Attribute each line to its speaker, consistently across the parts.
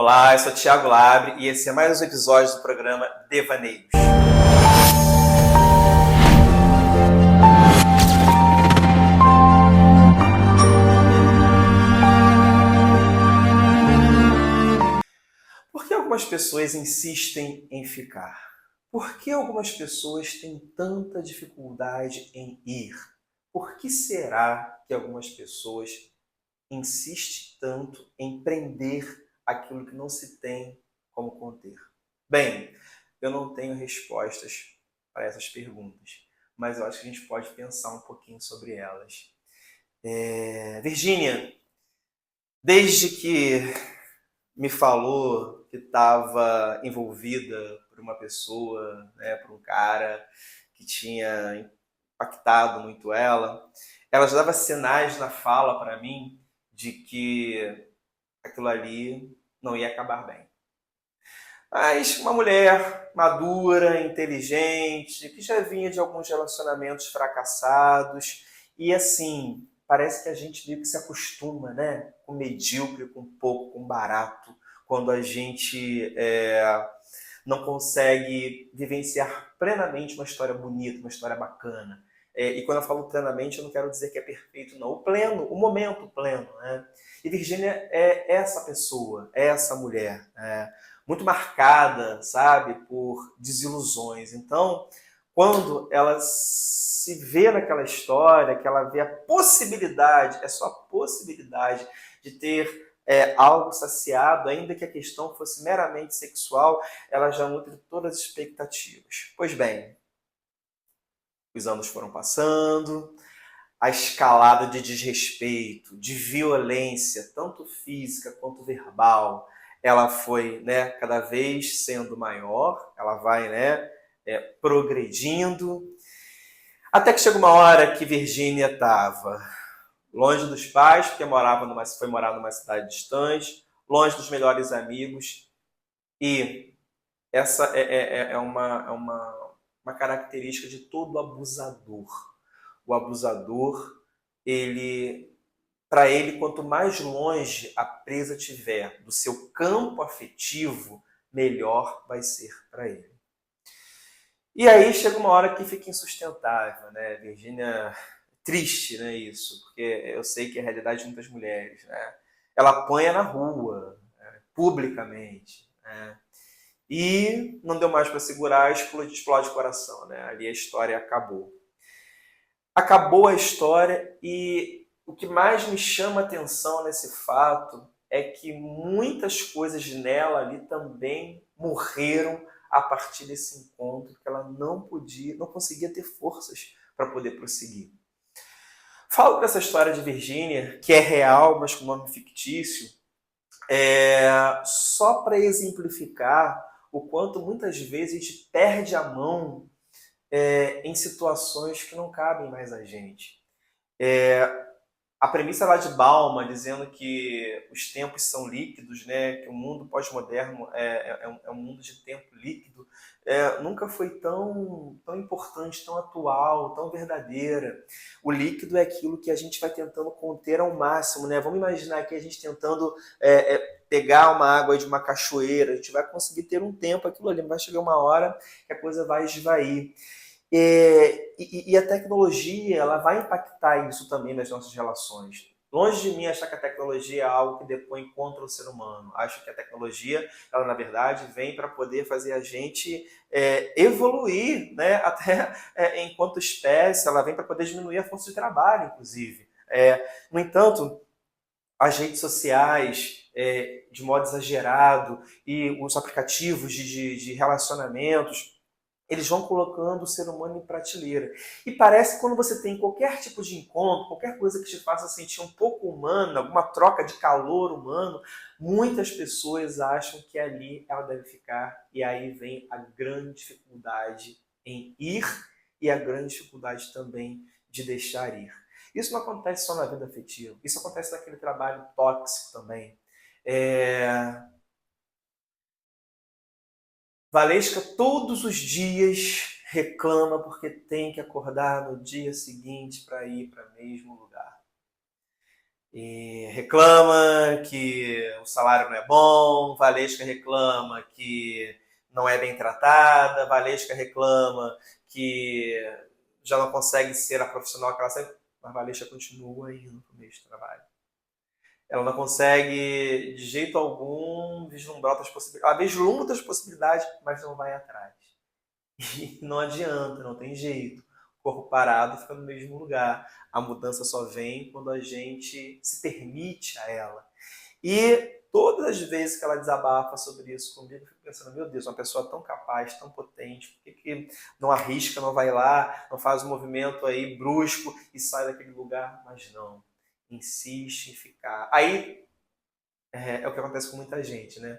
Speaker 1: Olá, eu sou Thiago Labre e esse é mais um episódio do programa Devaneios. Por que algumas pessoas insistem em ficar? Por que algumas pessoas têm tanta dificuldade em ir? Por que será que algumas pessoas insistem tanto em prender aquilo que não se tem como conter? Bem, eu não tenho respostas para essas perguntas, mas eu acho que a gente pode pensar um pouquinho sobre elas. Virgínia, desde que me falou que estava envolvida por uma pessoa, né, por um cara que tinha impactado muito ela já dava sinais na fala para mim de que aquilo ali não ia acabar bem. Mas uma mulher madura, inteligente, que já vinha de alguns relacionamentos fracassados, e assim, parece que a gente meio que se acostuma, né? Com medíocre, com pouco, com barato, quando a gente não consegue vivenciar plenamente uma história bonita, uma história bacana. E quando eu falo plenamente, eu não quero dizer que é perfeito, não. O pleno, o momento pleno, né? E Virgínia é essa pessoa, é essa mulher, muito marcada, sabe, por desilusões. Então, quando ela se vê naquela história, que ela vê a possibilidade, é só a possibilidade de ter algo saciado, ainda que a questão fosse meramente sexual, ela já nutre todas as expectativas. Pois bem, os anos foram passando, a escalada de desrespeito, de violência, tanto física quanto verbal, ela foi, né, cada vez sendo maior, ela vai, né, progredindo, até que chega uma hora que Virgínia estava longe dos pais, porque foi morar numa cidade distante, longe dos melhores amigos, e essa uma característica de todo abusador. O abusador, para ele, quanto mais longe a presa tiver do seu campo afetivo, melhor vai ser para ele. E aí chega uma hora que fica insustentável, né? Virgínia, triste, né, isso, porque eu sei que é a realidade de muitas mulheres, né? Ela apanha na rua, né, publicamente, né? E não deu mais para segurar, explode o coração, né? Ali a história acabou. Acabou a história e o que mais me chama atenção nesse fato é que muitas coisas nela ali também morreram a partir desse encontro, que ela não conseguia ter forças para poder prosseguir. Falo dessa história de Virgínia, que é real, mas com nome fictício, só para exemplificar o quanto muitas vezes a gente perde a mão em situações que não cabem mais a gente. A premissa lá de Bauman, dizendo que os tempos são líquidos, né, que o mundo pós-moderno é um mundo de tempo líquido, nunca foi tão importante, tão atual, tão verdadeira. O líquido é aquilo que a gente vai tentando conter ao máximo, né? Vamos imaginar aqui a gente tentando pegar uma água de uma cachoeira, a gente vai conseguir ter um tempo aquilo ali, vai chegar uma hora que a coisa vai esvair. E a tecnologia, ela vai impactar isso também nas nossas relações. Longe de mim achar que a tecnologia é algo que depõe contra o ser humano. Acho que a tecnologia, ela na verdade vem para poder fazer a gente evoluir, né? Até enquanto espécie, ela vem para poder diminuir a força de trabalho, inclusive. No entanto, as redes sociais, de modo exagerado, e os aplicativos de relacionamentos, eles vão colocando o ser humano em prateleira. E parece que quando você tem qualquer tipo de encontro, qualquer coisa que te faça sentir um pouco humano, alguma troca de calor humano, muitas pessoas acham que ali ela deve ficar. E aí vem a grande dificuldade em ir e a grande dificuldade também de deixar ir. Isso não acontece só na vida afetiva, isso acontece naquele trabalho tóxico também. Valesca todos os dias reclama porque tem que acordar no dia seguinte para ir para o mesmo lugar. E reclama que o salário não é bom, Valesca reclama que não é bem tratada, Valesca reclama que já não consegue ser a profissional que ela sempre, mas Valesca continua indo para o meio de trabalho. Ela não consegue, de jeito algum, vislumbrar outras possibilidades. Ela vislumbra outras possibilidades, mas não vai atrás. E não adianta, não tem jeito. O corpo parado fica no mesmo lugar. A mudança só vem quando a gente se permite a ela. E todas as vezes que ela desabafa sobre isso comigo, eu fico pensando, meu Deus, uma pessoa tão capaz, tão potente, por que não arrisca, não vai lá, não faz um movimento aí brusco e sai daquele lugar? Mas não, insiste em ficar. Aí é o que acontece com muita gente, né?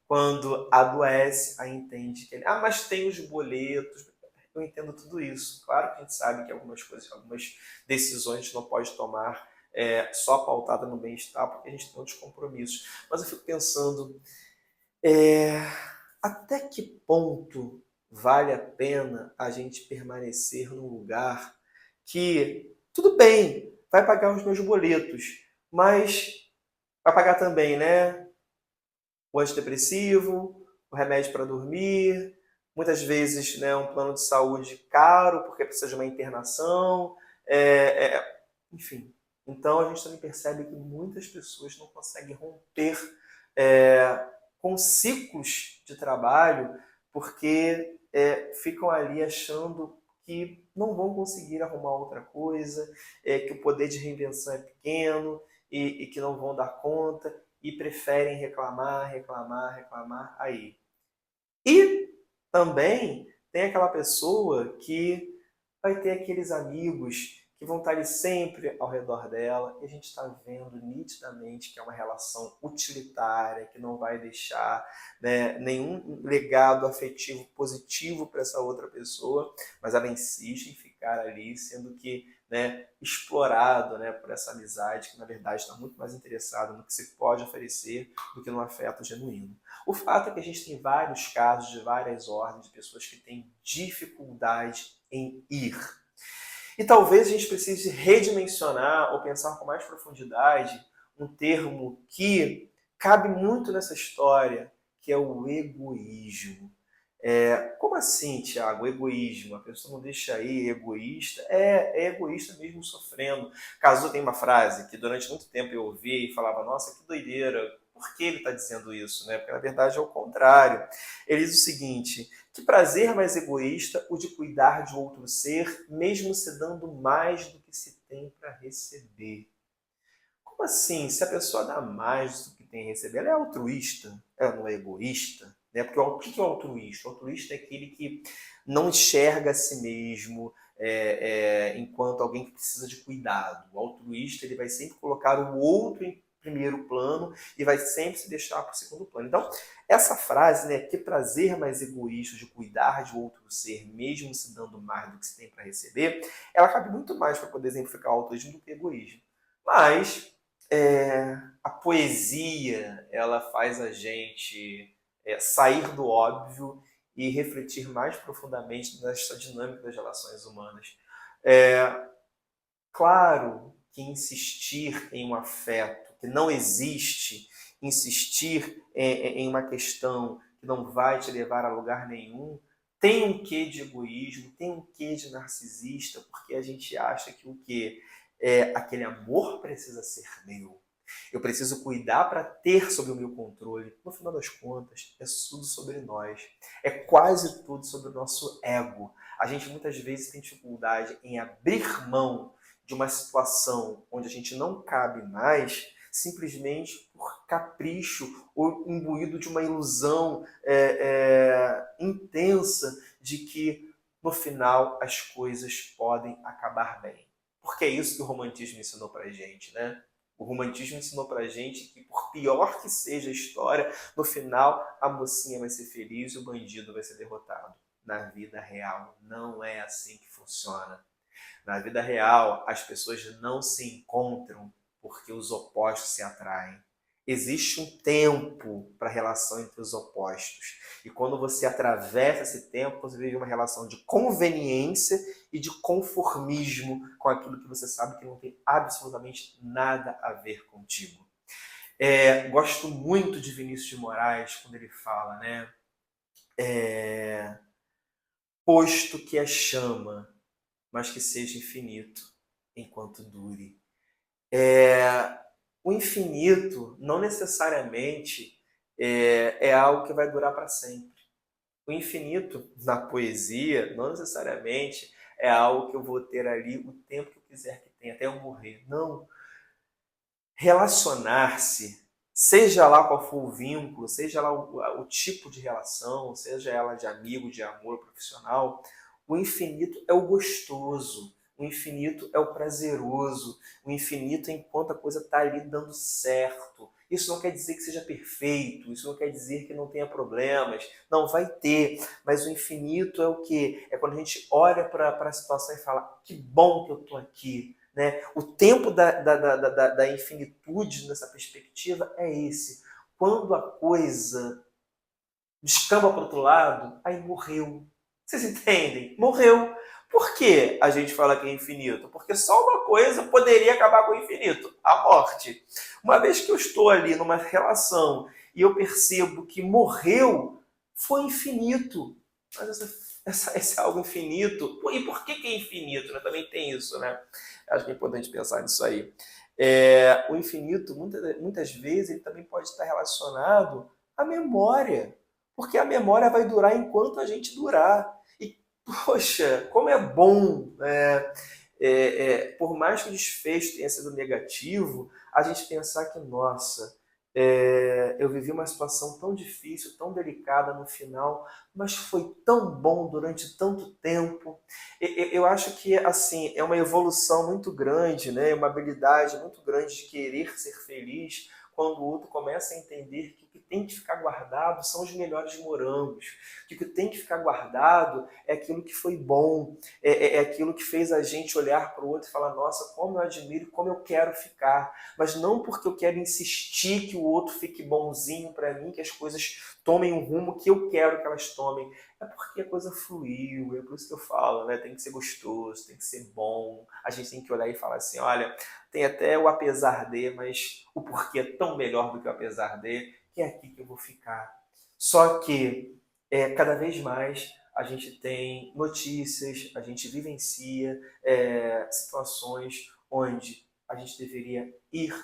Speaker 1: Quando adoece, aí entende que ele, mas tem os boletos. Eu entendo tudo isso. Claro que a gente sabe que algumas coisas, algumas decisões a gente não pode tomar só pautada no bem-estar, porque a gente tem outros compromissos. Mas eu fico pensando, é, até que ponto vale a pena a gente permanecer num lugar que, tudo bem, vai pagar os meus boletos, mas vai pagar também, né? O antidepressivo, o remédio para dormir, muitas vezes, né, um plano de saúde caro, porque precisa de uma internação, enfim. Então a gente também percebe que muitas pessoas não conseguem romper é, com ciclos de trabalho porque ficam ali achando que não vão conseguir arrumar outra coisa, que o poder de reinvenção é pequeno e que não vão dar conta e preferem reclamar, reclamar, reclamar aí. E também tem aquela pessoa que vai ter aqueles amigos que vão estar ali sempre ao redor dela, e a gente está vendo nitidamente que é uma relação utilitária, que não vai deixar, né, nenhum legado afetivo positivo para essa outra pessoa, mas ela insiste em ficar ali, sendo que, né, explorado, né, por essa amizade que na verdade está muito mais interessada no que se pode oferecer do que no afeto genuíno. O fato é que a gente tem vários casos de várias ordens de pessoas que têm dificuldade em ir. E talvez a gente precise redimensionar ou pensar com mais profundidade um termo que cabe muito nessa história, que é o egoísmo. Como assim, Tiago? Egoísmo? A pessoa não deixa aí egoísta? É egoísta mesmo sofrendo. Caso tem uma frase que durante muito tempo eu ouvi e falava, nossa, que doideira, por que ele está dizendo isso? Né? Porque na verdade é o contrário. Ele diz o seguinte: que prazer mais egoísta o de cuidar de outro ser, mesmo se dando mais do que se tem para receber. Como assim? Se a pessoa dá mais do que tem a receber, ela é altruísta, ela não é egoísta. Né? Porque o que é o altruísta? O altruísta é aquele que não enxerga a si mesmo enquanto alguém que precisa de cuidado. O altruísta ele vai sempre colocar o outro em primeiro plano e vai sempre se deixar para o segundo plano. Então, essa frase, né, que prazer mais egoísta de cuidar de outro ser, mesmo se dando mais do que se tem para receber, ela cabe muito mais para poder exemplificar o altruísmo do que o egoísmo. Mas a poesia ela faz a gente sair do óbvio e refletir mais profundamente nessa dinâmica das relações humanas. É, claro que insistir em um afeto que não existe, insistir em uma questão que não vai te levar a lugar nenhum, tem um quê de egoísmo, tem um quê de narcisista, porque a gente acha que o quê? Aquele amor precisa ser meu. Eu preciso cuidar para ter sob o meu controle. No final das contas, é tudo sobre nós. É quase tudo sobre o nosso ego. A gente muitas vezes tem dificuldade em abrir mão de uma situação onde a gente não cabe mais, simplesmente por capricho ou imbuído de uma ilusão intensa de que no final as coisas podem acabar bem. Porque é isso que o romantismo ensinou pra gente, né? O romantismo ensinou pra gente que, por pior que seja a história, no final a mocinha vai ser feliz e o bandido vai ser derrotado. Na vida real, não é assim que funciona. Na vida real, as pessoas não se encontram porque os opostos se atraem. Existe um tempo para a relação entre os opostos. E quando você atravessa esse tempo, você vive uma relação de conveniência e de conformismo com aquilo que você sabe que não tem absolutamente nada a ver contigo. Gosto muito de Vinícius de Moraes quando ele fala, né? Posto que é chama, mas que seja infinito, enquanto dure. O infinito não necessariamente é algo que vai durar para sempre. O infinito na poesia não necessariamente é algo que eu vou ter ali o tempo que eu quiser que tenha, até eu morrer. Não. Relacionar-se, seja lá qual for o vínculo, seja lá o tipo de relação, seja ela de amigo, de amor, profissional, o infinito é o gostoso, o infinito é o prazeroso, o infinito é enquanto a coisa está ali dando certo. Isso não quer dizer que seja perfeito, isso não quer dizer que não tenha problemas, não vai ter, mas o infinito é o quê? É quando a gente olha para a situação e fala, que bom que eu estou aqui, né? O tempo da infinitude nessa perspectiva é esse. Quando a coisa descamba para o outro lado, aí morreu. Vocês entendem? Morreu. Por que a gente fala que é infinito? Porque só uma coisa poderia acabar com o infinito, a morte. Uma vez que eu estou ali numa relação e eu percebo que morreu, foi infinito. Mas esse é algo infinito. E por que é infinito? Né? Também tem isso, né? Acho que é importante pensar nisso aí. O infinito, muitas vezes, ele também pode estar relacionado à memória. Porque a memória vai durar enquanto a gente durar. E, poxa, como é bom, por mais que o desfecho tenha sido negativo, a gente pensar que, nossa, eu vivi uma situação tão difícil, tão delicada no final, mas foi tão bom durante tanto tempo. Eu acho que assim é uma evolução muito grande, né? Uma habilidade muito grande de querer ser feliz quando o outro começa a entender que o que tem que ficar guardado são os melhores morangos, que o que tem que ficar guardado é aquilo que foi bom, é aquilo que fez a gente olhar para o outro e falar, nossa, como eu admiro, como eu quero ficar, mas não porque eu quero insistir que o outro fique bonzinho para mim, que as coisas tomem um rumo que eu quero que elas tomem. É porque a coisa fluiu, é por isso que eu falo, né? Tem que ser gostoso, tem que ser bom. A gente tem que olhar e falar assim, olha, tem até o apesar de, mas o porquê é tão melhor do que o apesar de, que é aqui que eu vou ficar. Só que cada vez mais a gente tem notícias, a gente vivencia situações onde a gente deveria ir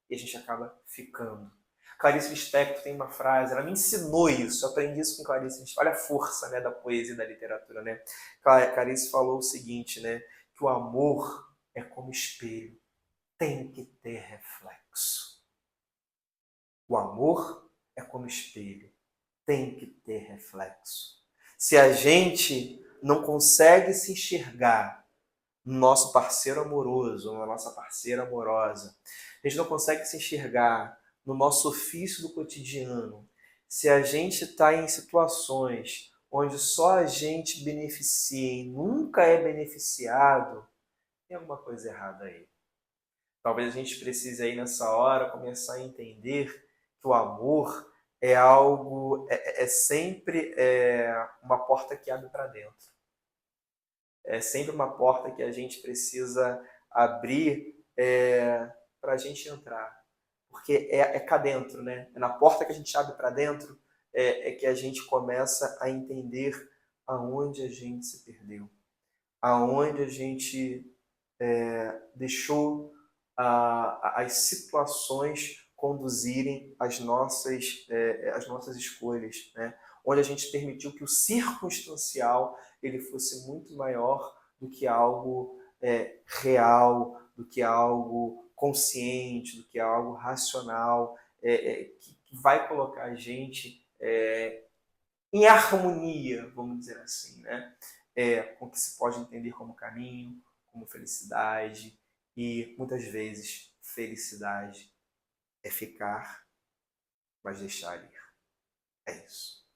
Speaker 1: e a gente acaba ficando. Clarice Lispector tem uma frase, ela me ensinou isso, eu aprendi isso com Clarice Lispector. Olha a força, né, da poesia e da literatura, né? Clarice falou o seguinte, né, que o amor é como espelho, tem que ter reflexo. O amor é como espelho, tem que ter reflexo. Se a gente não consegue se enxergar no nosso parceiro amoroso, na nossa parceira amorosa, a gente não consegue se enxergar no nosso ofício do cotidiano, se a gente está em situações onde só a gente beneficia e nunca é beneficiado, tem alguma coisa errada aí. Talvez a gente precise aí nessa hora começar a entender que o amor é algo, sempre uma porta que abre para dentro. É sempre uma porta que a gente precisa abrir para a gente entrar. Porque é cá dentro, né? É na porta que a gente abre para dentro que a gente começa a entender aonde a gente se perdeu. Aonde a gente deixou as situações conduzirem as nossas escolhas, né? Onde a gente permitiu que o circunstancial ele fosse muito maior do que algo real, do que algo consciente, do que algo racional, que vai colocar a gente em harmonia, vamos dizer assim, né? Com o que se pode entender como caminho, como felicidade, e muitas vezes felicidade é ficar, mas deixar ir. É isso.